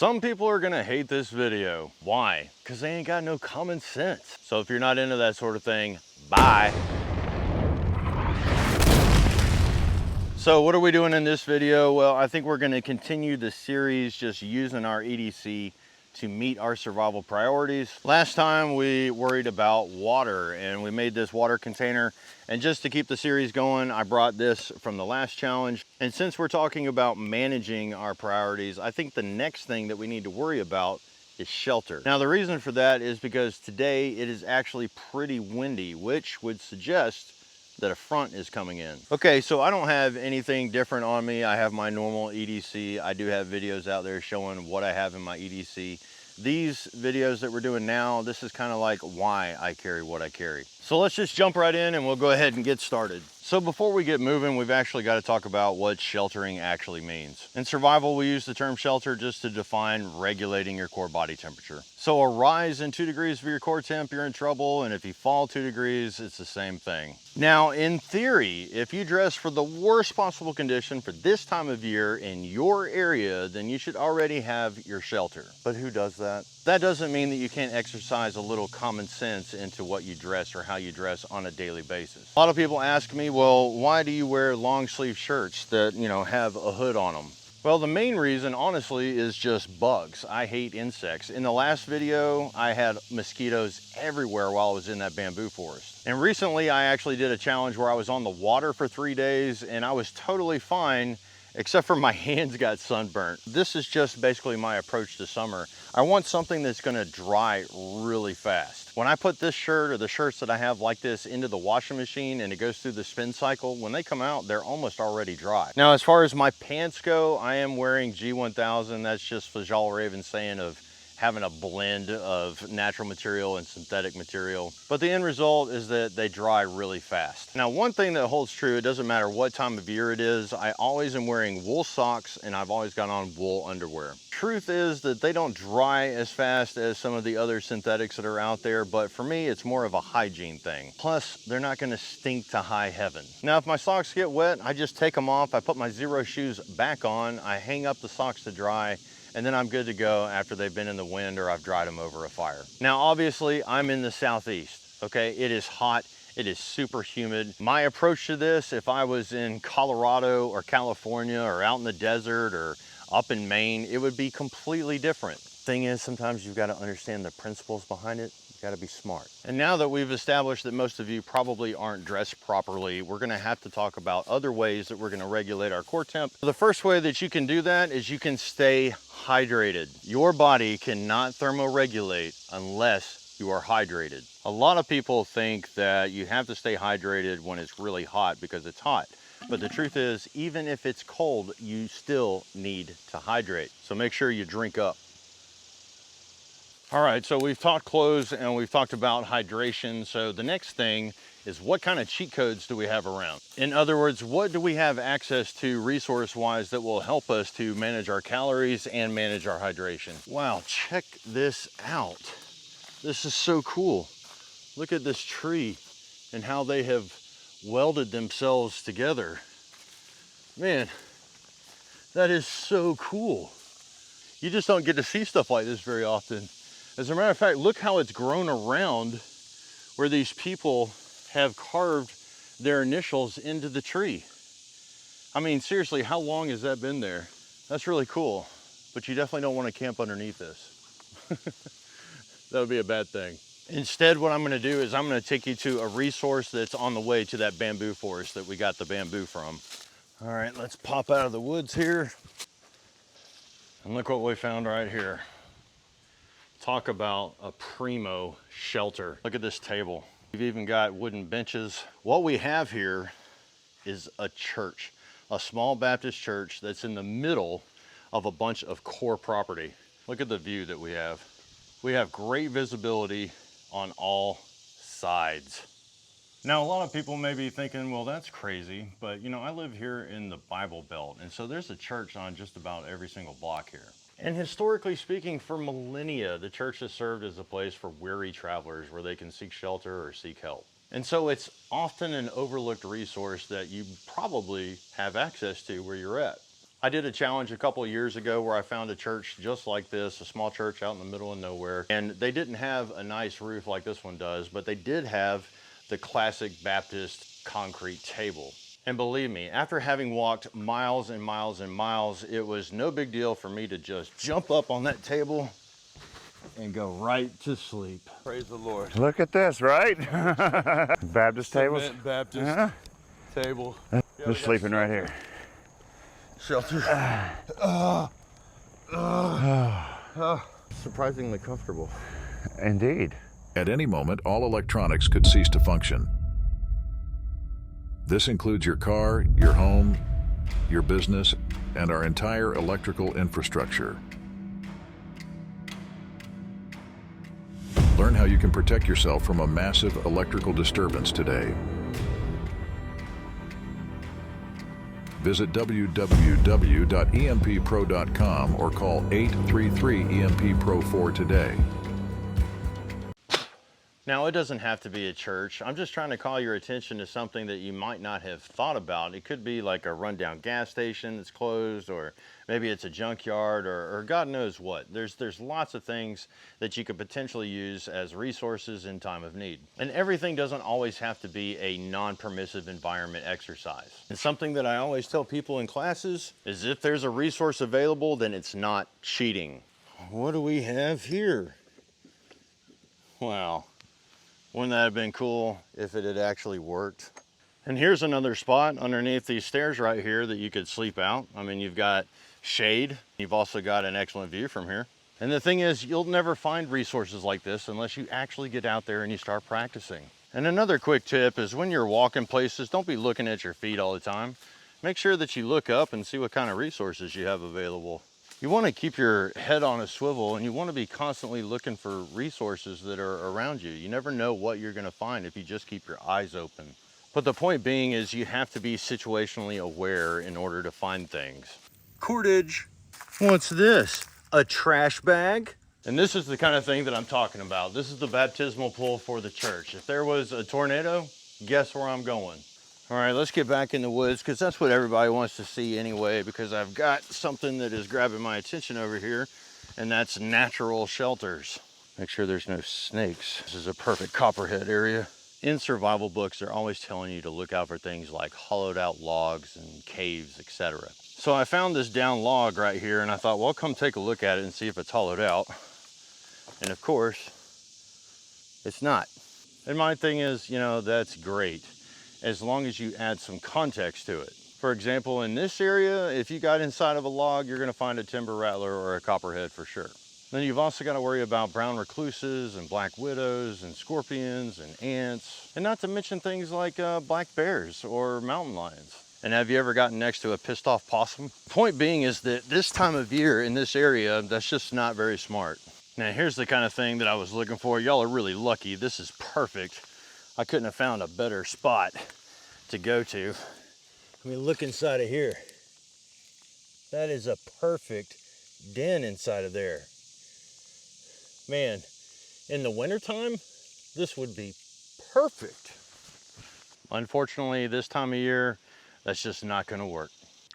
Some people are gonna hate this video. Why? Because they ain't got no common sense. So if you're not into that sort of thing, bye. So what are we doing in this video? Well, I think we're gonna continue the series just using our EDC to meet our survival priorities. Last time we worried about water and we made this water container. And just to keep the series going, I brought this from the last challenge. And since we're talking about managing our priorities, I think the next thing that we need to worry about is shelter. Now, the reason for that is because today it is actually pretty windy, which would suggest that a front is coming in. Okay, so I don't have anything different on me. I have my normal EDC. I do have videos out there showing what I have in my EDC. These videos that we're doing now, this is kind of like why I carry what I carry. So let's just jump right in and we'll go ahead and get started. So before we get moving, we've actually got to talk about what sheltering actually means. In survival, we use the term shelter just to define regulating your core body temperature. So a rise in 2 degrees of your core temp, you're in trouble. And if you fall 2 degrees, it's the same thing. Now, in theory, if you dress for the worst possible condition for this time of year in your area, then you should already have your shelter. But who does that? That doesn't mean that you can't exercise a little common sense into what you dress or how you dress on a daily basis. A lot of people ask me, well, why do you wear long sleeve shirts that, have a hood on them? Well, the main reason, honestly, is just bugs. I hate insects. In the last video, I had mosquitoes everywhere while I was in that bamboo forest. And recently, I actually did a challenge where I was on the water for 3 days and I was totally fine, except for my hands got sunburnt. This is just basically my approach to summer. I want something that's gonna dry really fast. When I put this shirt or the shirts that I have like this into the washing machine and it goes through the spin cycle, when they come out, they're almost already dry. Now, as far as my pants go, I am wearing G1000. That's just Fjallraven saying of having a blend of natural material and synthetic material. But the end result is that they dry really fast. Now, one thing that holds true, it doesn't matter what time of year it is, I always am wearing wool socks and I've always got on wool underwear. Truth is that they don't dry as fast as some of the other synthetics that are out there, but for me, it's more of a hygiene thing. Plus, they're not gonna stink to high heaven. Now, if my socks get wet, I just take them off, I put my Zero shoes back on, I hang up the socks to dry, and then I'm good to go after they've been in the wind or I've dried them over a fire. Now, obviously, I'm in the Southeast, okay? It is hot, it is super humid. My approach to this, if I was in Colorado or California or out in the desert or up in Maine, it would be completely different. Thing is, sometimes you've got to understand the principles behind it. Got to be smart. And now that we've established that most of you probably aren't dressed properly, we're gonna have to talk about other ways that we're gonna regulate our core temp. The first way that you can do that is you can stay hydrated. Your body cannot thermoregulate unless you are hydrated. A lot of people think that you have to stay hydrated when it's really hot because it's hot. But the truth is, even if it's cold, you still need to hydrate. So make sure you drink up. All right, so we've talked clothes and we've talked about hydration. So the next thing is, what kind of cheat codes do we have around? In other words, what do we have access to resource-wise that will help us to manage our calories and manage our hydration? Wow, check this out. This is so cool. Look at this tree and how they have welded themselves together. Man, that is so cool. You just don't get to see stuff like this very often. As a matter of fact, look how it's grown around where these people have carved their initials into the tree. I mean, seriously, how long has that been there? That's really cool, but you definitely don't want to camp underneath this. That would be a bad thing. Instead, what I'm gonna do is I'm gonna take you to a resource that's on the way to that bamboo forest that we got the bamboo from. All right, let's pop out of the woods here. And look what we found right here. Talk about a primo shelter. Look at this table. We've even got wooden benches. What we have here is a church, a small Baptist church that's in the middle of a bunch of core property. Look at the view that we have. We have great visibility on all sides. Now, a lot of people may be thinking, well, that's crazy, but I live here in the Bible Belt, and so there's a church on just about every single block here. And historically speaking, for millennia, the church has served as a place for weary travelers where they can seek shelter or seek help. And so it's often an overlooked resource that you probably have access to where you're at. I did a challenge a couple of years ago where I found a church just like this, a small church out in the middle of nowhere. And they didn't have a nice roof like this one does, but they did have the classic Baptist concrete table. And believe me, after having walked miles and miles and miles, it was no big deal for me to just jump up on that table and go right to sleep. Praise the Lord. Look at this, right? Baptist tables. Baptist table. They're sleeping right here. Shelter. Surprisingly comfortable. Indeed. At any moment, all electronics could cease to function. This includes your car, your home, your business, and our entire electrical infrastructure. Learn how you can protect yourself from a massive electrical disturbance today. Visit www.emppro.com or call 833-EMP-PRO4 today. Now, it doesn't have to be a church. I'm just trying to call your attention to something that you might not have thought about. It could be like a rundown gas station that's closed, or maybe it's a junkyard, or God knows what. There's lots of things that you could potentially use as resources in time of need. And everything doesn't always have to be a non-permissive environment exercise. And something that I always tell people in classes is if there's a resource available, then it's not cheating. What do we have here? Wow. Wouldn't that have been cool if it had actually worked? And here's another spot underneath these stairs right here that you could sleep out. I mean, you've got shade. You've also got an excellent view from here. And the thing is, you'll never find resources like this unless you actually get out there and you start practicing. And another quick tip is when you're walking places, don't be looking at your feet all the time. Make sure that you look up and see what kind of resources you have available. You want to keep your head on a swivel, and you want to be constantly looking for resources that are around you. You never know what you're going to find if you just keep your eyes open. But the point being is you have to be situationally aware in order to find things. Cordage. What's this? A trash bag? And this is the kind of thing that I'm talking about. This is the baptismal pool for the church. If there was a tornado, guess where I'm going? All right, let's get back in the woods, because that's what everybody wants to see anyway, because I've got something that is grabbing my attention over here, and that's natural shelters. Make sure there's no snakes. This is a perfect copperhead area. In survival books, they're always telling you to look out for things like hollowed out logs and caves, etc. So I found this down log right here, and I thought, well, come take a look at it and see if it's hollowed out. And of course, it's not. And my thing is, you know, that's great, as long as you add some context to it. For example, in this area, if you got inside of a log, you're gonna find a timber rattler or a copperhead for sure. Then you've also got to worry about brown recluses and black widows and scorpions and ants, and not to mention things like black bears or mountain lions. And have you ever gotten next to a pissed off possum? Point being is that this time of year in this area, that's just not very smart. Now here's the kind of thing that I was looking for. Y'all are really lucky. This is perfect. I couldn't have found a better spot to go to. I mean, look inside of here. That is a perfect den inside of there. Man, in the wintertime, this would be perfect. Unfortunately, this time of year, that's just not gonna work.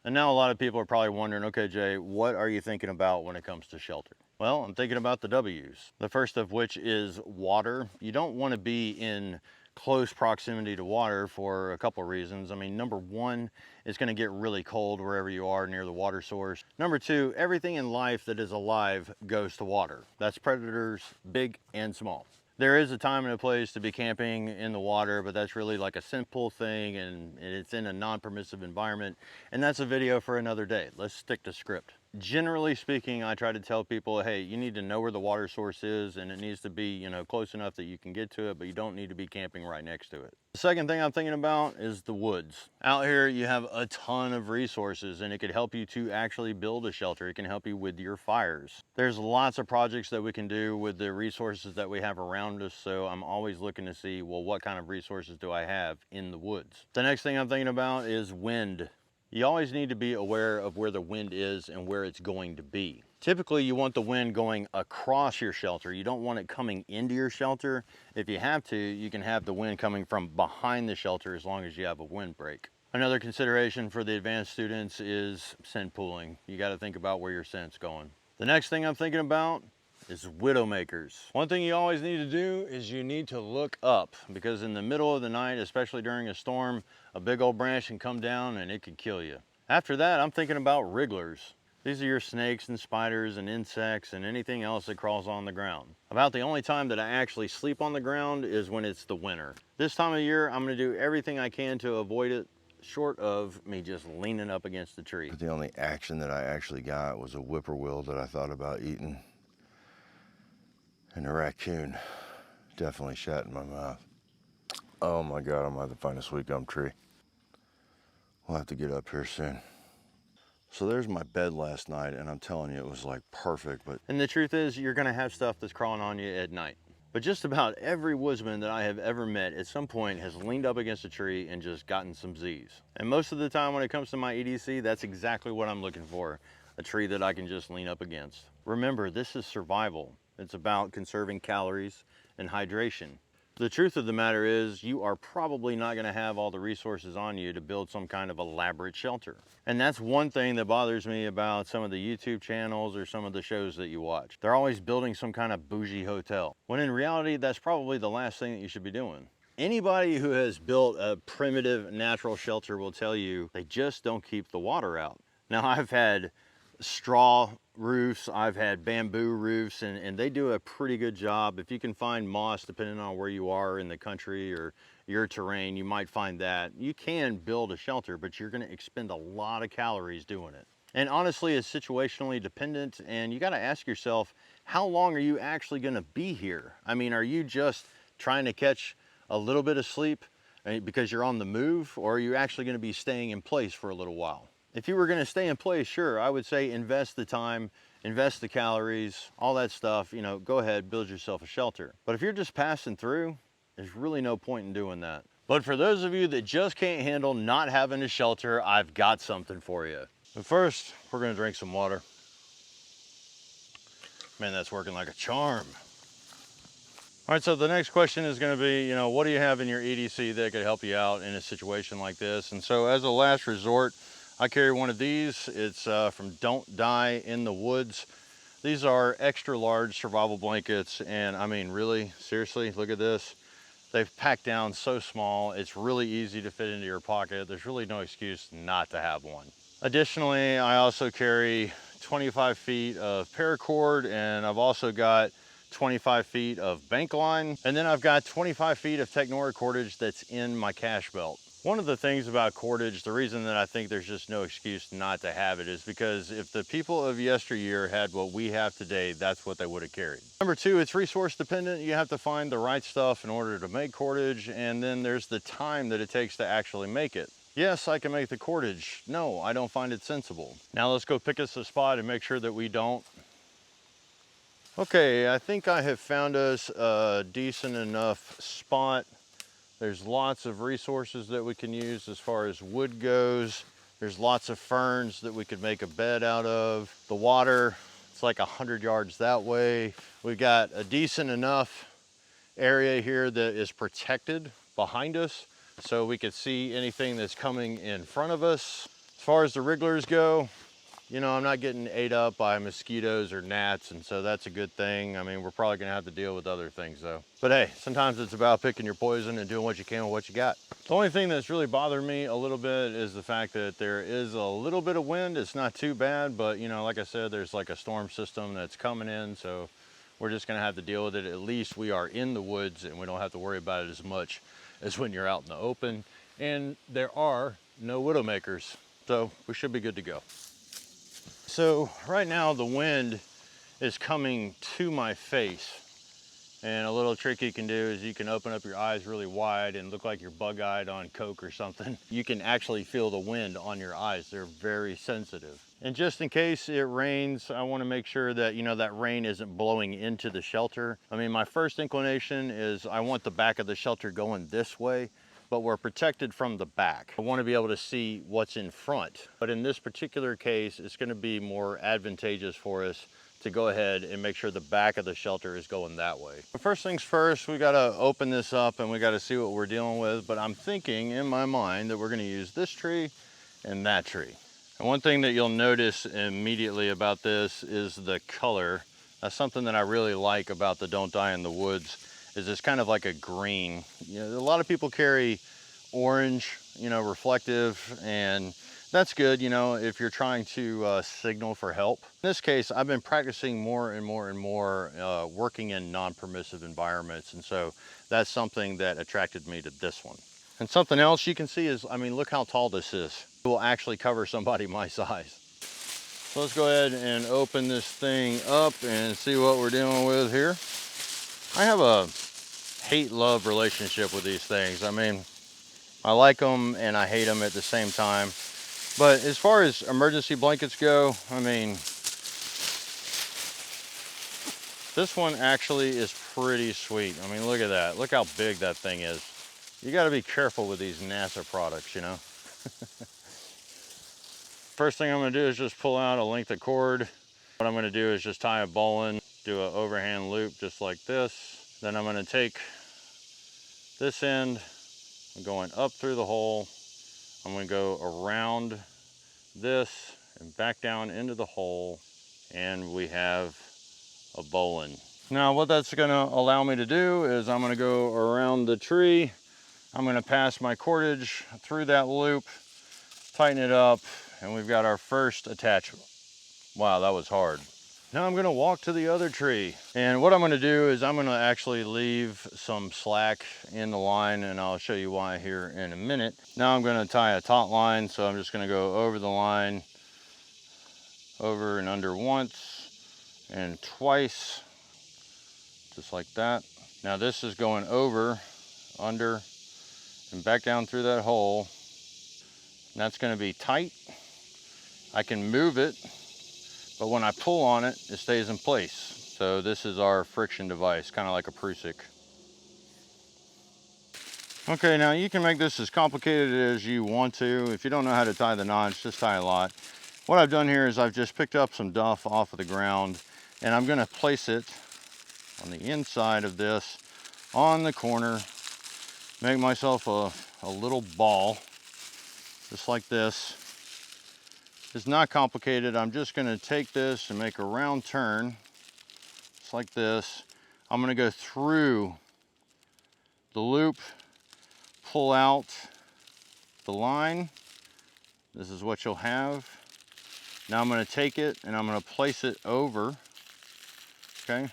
And now a lot of people are probably wondering, okay, Jay, what are you thinking about when it comes to shelter? Well, I'm thinking about the W's. The first of which is water. You don't wanna be in close proximity to water for a couple of reasons. I mean, number one, it's going to get really cold wherever you are near the water source. Number two, everything in life that is alive goes to water. That's predators, big and small. There is a time and a place to be camping in the water, but that's really like a simple thing, and it's in a non-permissive environment, and that's a video for another day. Let's stick to script. Generally speaking, I try to tell people, hey, you need to know where the water source is, and it needs to be, you know, close enough that you can get to it, but you don't need to be camping right next to it. The second thing I'm thinking about is the woods. Out here, you have a ton of resources, and it could help you to actually build a shelter. It can help you with your fires. There's lots of projects that we can do with the resources that we have around us, so I'm always looking to see, well, what kind of resources do I have in the woods? The next thing I'm thinking about is wind. You always need to be aware of where the wind is and where it's going to be. Typically, you want the wind going across your shelter. You don't want it coming into your shelter. If you have to, you can have the wind coming from behind the shelter as long as you have a windbreak. Another consideration for the advanced students is scent pooling. You got to think about where your scent's going. The next thing I'm thinking about is widowmakers. One thing you always need to do is you need to look up, because in the middle of the night, especially during a storm, a big old branch can come down and it could kill you. After that, I'm thinking about wrigglers. These are your snakes and spiders and insects and anything else that crawls on the ground. About the only time that I actually sleep on the ground is when it's the winter. This time of year, I'm gonna do everything I can to avoid it, short of me just leaning up against the tree. But the only action that I actually got was a whippoorwill that I thought about eating. And a raccoon definitely shat in my mouth. Oh my God, I'm gonna have to find a sweet gum tree. We'll have to get up here soon. So there's my bed last night, and I'm telling you, it was like perfect, but... And the truth is, you're gonna have stuff that's crawling on you at night. But just about every woodsman that I have ever met at some point has leaned up against a tree and just gotten some Z's. And most of the time when it comes to my EDC, that's exactly what I'm looking for, a tree that I can just lean up against. Remember, this is survival. It's about conserving calories and hydration. The truth of the matter is, you are probably not gonna have all the resources on you to build some kind of elaborate shelter. And that's one thing that bothers me about some of the YouTube channels or some of the shows that you watch. They're always building some kind of bougie hotel, when in reality, that's probably the last thing that you should be doing. Anybody who has built a primitive natural shelter will tell you they just don't keep the water out. Now, I've had straw roofs, I've had bamboo roofs, and they do a pretty good job. If you can find moss, depending on where you are in the country or your terrain, you might find that. You can build a shelter, but you're gonna expend a lot of calories doing it. And honestly, it's situationally dependent, and you gotta ask yourself, how long are you actually gonna be here? I mean, are you just trying to catch a little bit of sleep because you're on the move, or are you actually gonna be staying in place for a little while? If you were gonna stay in place, sure, I would say invest the time, invest the calories, all that stuff, you know, go ahead, build yourself a shelter. But if you're just passing through, there's really no point in doing that. But for those of you that just can't handle not having a shelter, I've got something for you. But first, we're gonna drink some water. Man, that's working like a charm. All right, so the next question is gonna be, you know, what do you have in your EDC that could help you out in a situation like this? And so as a last resort, I carry one of these. It's from Don't Die in the Woods. These are extra large survival blankets, and I mean, really, seriously, look at this. They've packed down so small, it's really easy to fit into your pocket. There's really no excuse not to have one. Additionally, I also carry 25 feet of paracord, and I've also got 25 feet of bank line, and then I've got 25 feet of Technora cordage that's in my cash belt. One of the things about cordage, the reason that I think there's just no excuse not to have it, is because if the people of yesteryear had what we have today, that's what they would have carried. Number two, it's resource dependent. You have to find the right stuff in order to make cordage, and then there's the time that it takes to actually make it. Yes, I can make the cordage. No, I don't find it sensible. Now let's go pick us a spot and make sure that we don't. Okay, I think I have found us a decent enough spot. There's lots of resources that we can use as far as wood goes. There's lots of ferns that we could make a bed out of. The water, it's like 100 yards that way. We've got a decent enough area here that is protected behind us, so we could see anything that's coming in front of us. As far as the wrigglers go, you know, I'm not getting ate up by mosquitoes or gnats, and so that's a good thing. I mean, we're probably gonna have to deal with other things though. But hey, sometimes it's about picking your poison and doing what you can with what you got. The only thing that's really bothered me a little bit is the fact that there is a little bit of wind. It's not too bad, but you know, like I said, there's like a storm system that's coming in, so we're just gonna have to deal with it. At least we are in the woods and we don't have to worry about it as much as when you're out in the open. And there are no widowmakers, so we should be good to go. So right now the wind is coming to my face, and a little trick you can do is you can open up your eyes really wide and look like you're bug-eyed on Coke or something. You can actually feel the wind on your eyes. They're very sensitive. And just in case it rains, I want to make sure that, you know, that rain isn't blowing into the shelter. I mean, my first inclination is I want the back of the shelter going this way, but we're protected from the back. I want to be able to see what's in front. But in this particular case, it's going to be more advantageous for us to go ahead and make sure the back of the shelter is going that way. But first things first, we gotta open this up and we gotta see what we're dealing with. But I'm thinking in my mind that we're gonna use this tree and that tree. And one thing that you'll notice immediately about this is the color. That's something that I really like about the Don't Die in the Woods, is it's kind of like a green. You know, a lot of people carry orange, you know, reflective, and that's good, you know, if you're trying to signal for help. In this case, I've been practicing more and more working in non-permissive environments, and so that's something that attracted me to this one. And something else you can see is, I mean, look how tall this is. It will actually cover somebody my size. So let's go ahead and open this thing up and see what we're dealing with here. I have a hate-love relationship with these things. I mean, I like them and I hate them at the same time. But as far as emergency blankets go, I mean, this one actually is pretty sweet. I mean, look at that. Look how big that thing is. You got to be careful with these NASA products, you know. First thing I'm going to do is just pull out a length of cord. What I'm going to do is just tie a bowline, do an overhand loop just like this. Then I'm going to take this end, I'm going up through the hole. I'm going to go around this and back down into the hole, and we have a bowline. Now what that's going to allow me to do is I'm going to go around the tree. I'm going to pass my cordage through that loop, tighten it up, and we've got our first attachment. Wow, that was hard. Now I'm going to walk to the other tree, and what I'm going to do is I'm going to actually leave some slack in the line, and I'll show you why here in a minute. Now I'm going to tie a taut line, so I'm just going to go over the line, over and under once and twice, just like that. Now this is going over, under, and back down through that hole. And that's going to be tight. I can move it, but when I pull on it, it stays in place. So this is our friction device, kind of like a Prusik. Okay, now you can make this as complicated as you want to. If you don't know how to tie the knots, just tie a lot. What I've done here is I've just picked up some duff off of the ground, and I'm going to place it on the inside of this, on the corner, make myself a little ball, just like this. It's not complicated. I'm just going to take this and make a round turn, just like this. I'm going to go through the loop, pull out the line. This is what you'll have. Now I'm going to take it and I'm going to place it over. Okay.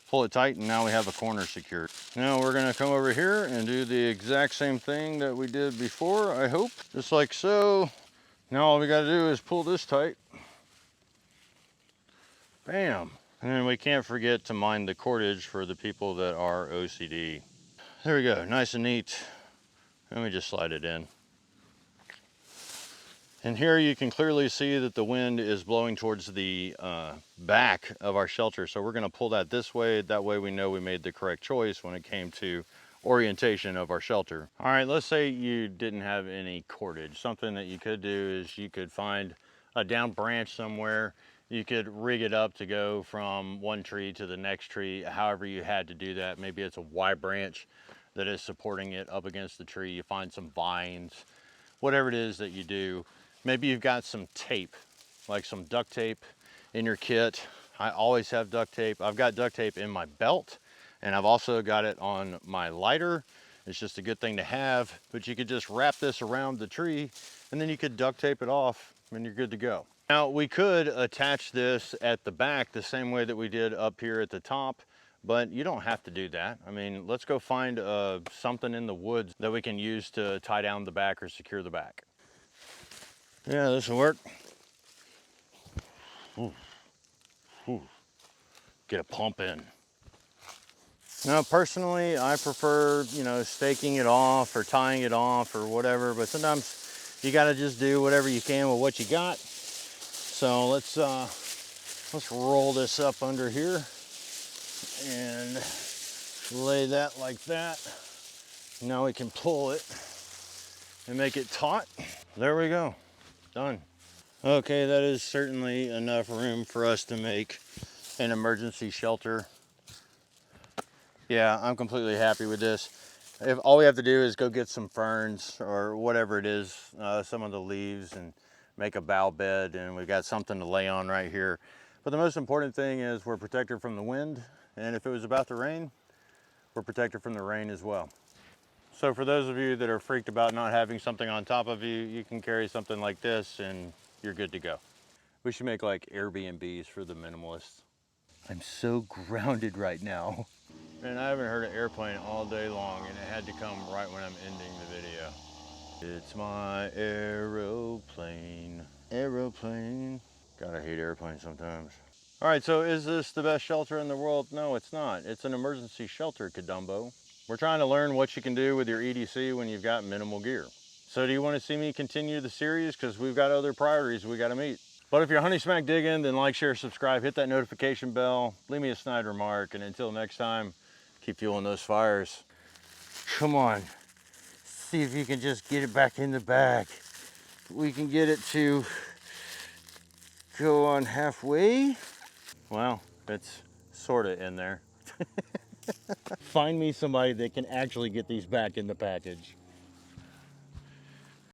Pull it tight, and now we have a corner secured. Now we're going to come over here and do the exact same thing that we did before, I hope. Just like so. Now all we got to do is pull this tight. Bam. And then we can't forget to mind the cordage for the people that are OCD. There we go, nice and neat. Let me just slide it in. And here you can clearly see that the wind is blowing towards the back of our shelter. So we're going to pull that this way. That way we know we made the correct choice when it came to orientation of our shelter. All right, let's say you didn't have any cordage. Something that you could do is you could find a down branch somewhere. You could rig it up to go from one tree to the next tree, however you had to do that. Maybe it's a Y branch that is supporting it up against the tree. You find some vines, whatever it is that you do. Maybe you've got some tape, like some duct tape in your kit. I always have duct tape. I've got duct tape in my belt, and I've also got it on my lighter. It's just a good thing to have, but you could just wrap this around the tree and then you could duct tape it off and you're good to go. Now we could attach this at the back the same way that we did up here at the top, but you don't have to do that. I mean, let's go find something in the woods that we can use to tie down the back or secure the back. Yeah, this will work. Ooh. Ooh. Get a pump in. Now, personally, I prefer, you know, staking it off or tying it off or whatever, but sometimes you got to just do whatever you can with what you got. So let's roll this up under here and lay that like that. Now we can pull it and make it taut. There we go. Done. Okay, that is certainly enough room for us to make an emergency shelter. Yeah, I'm completely happy with this. If all we have to do is go get some ferns or whatever it is, some of the leaves, and make a bough bed, and we've got something to lay on right here. But the most important thing is we're protected from the wind, and if it was about to rain, we're protected from the rain as well. So for those of you that are freaked about not having something on top of you, you can carry something like this and you're good to go. We should make like Airbnbs for the minimalists. I'm so grounded right now. Man, I haven't heard an airplane all day long, and it had to come right when I'm ending the video. It's my aeroplane, aeroplane. God, I hate airplanes sometimes. All right, so is this the best shelter in the world? No, it's not. It's an emergency shelter, Kadumbo. We're trying to learn what you can do with your EDC when you've got minimal gear. So do you want to see me continue the series? Because we've got other priorities we got to meet. But if you're honey smack digging, then like, share, subscribe, hit that notification bell, leave me a snide remark, and until next time, keep fueling those fires. Come on, see if you can just get it back in the bag. We can get it to go on halfway. Well, it's sort of in there. Find me somebody that can actually get these back in the package.